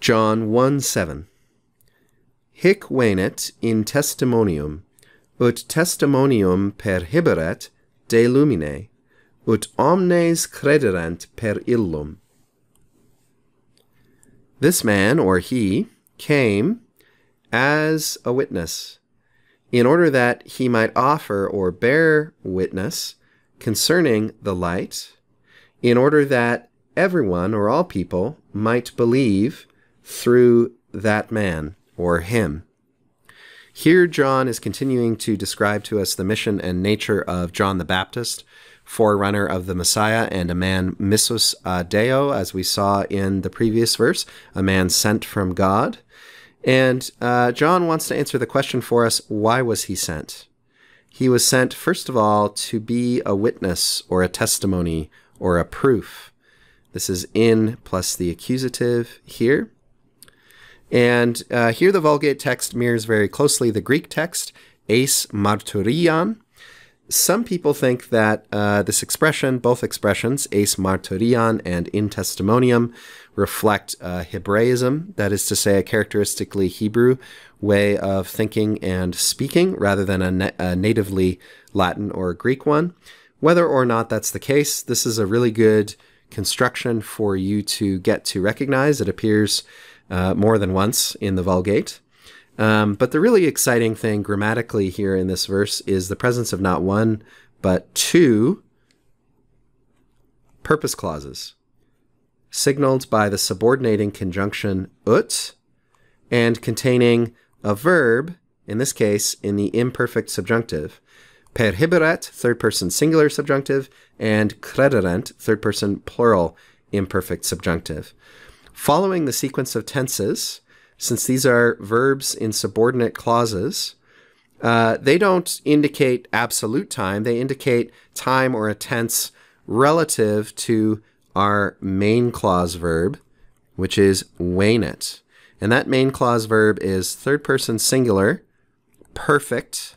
John 1:7. Hic venit in testimonium, ut testimonium perhiberet de lumine, ut omnes crederent per illum. This man, or he, came as a witness, in order that he might offer or bear witness concerning the light, in order that everyone or all people might believe through that man or him. Here John is continuing to describe to us the mission and nature of John the Baptist, forerunner of the Messiah and a man missus Deo, as we saw in the previous verse, a man sent from God. And John wants to answer the question for us, why was he sent? He was sent, first of all, to be a witness or a testimony or a proof. This is in plus the accusative here. And here the Vulgate text mirrors very closely the Greek text, eis martyrion. Some people think that this expression, both expressions, eis martyrion and in testimonium, reflect Hebraism, that is to say a characteristically Hebrew way of thinking and speaking, rather than a natively Latin or Greek one. Whether or not that's the case, this is a really good construction for you to get to recognize. It appears more than once in the Vulgate. But the really exciting thing grammatically here in this verse is the presence of not one, but two purpose clauses, signaled by the subordinating conjunction ut, and containing a verb, in this case, in the imperfect subjunctive. Perhiberet, third person singular subjunctive, and crederent, third person plural imperfect subjunctive. Following the sequence of tenses, since these are verbs in subordinate clauses, they don't indicate absolute time. They indicate time or a tense relative to our main clause verb, which is venit. And that main clause verb is third person singular, perfect,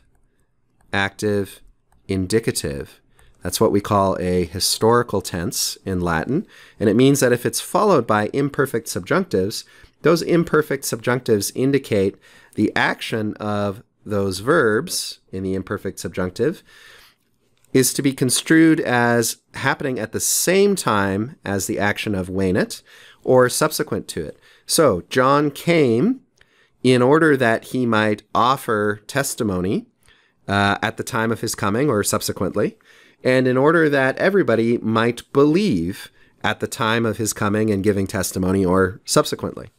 active, indicative. That's what we call a historical tense in Latin. And it means that if it's followed by imperfect subjunctives, those imperfect subjunctives indicate the action of those verbs in the imperfect subjunctive is to be construed as happening at the same time as the action of venit or subsequent to it. So John came in order that he might offer testimony at the time of his coming or subsequently, and in order that everybody might believe at the time of his coming and giving testimony or subsequently.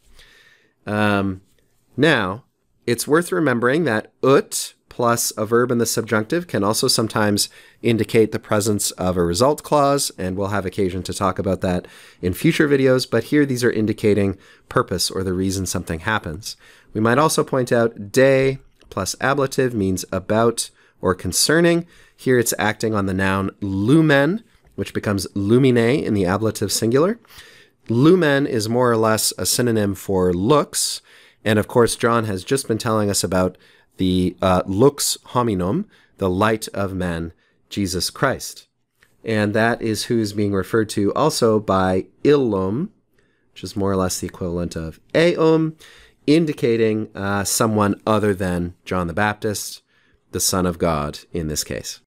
Now, it's worth remembering that ut plus a verb in the subjunctive can also sometimes indicate the presence of a result clause, and we'll have occasion to talk about that in future videos, but here these are indicating purpose or the reason something happens. We might also point out de plus ablative means about or concerning. Here it's acting on the noun lumen, which becomes lumine in the ablative singular. Lumen is more or less a synonym for lux, and of course John has just been telling us about the lux hominum, the light of men, Jesus Christ. And that is who's being referred to also by illum, which is more or less the equivalent of eum, indicating someone other than John the Baptist, the Son of God in this case.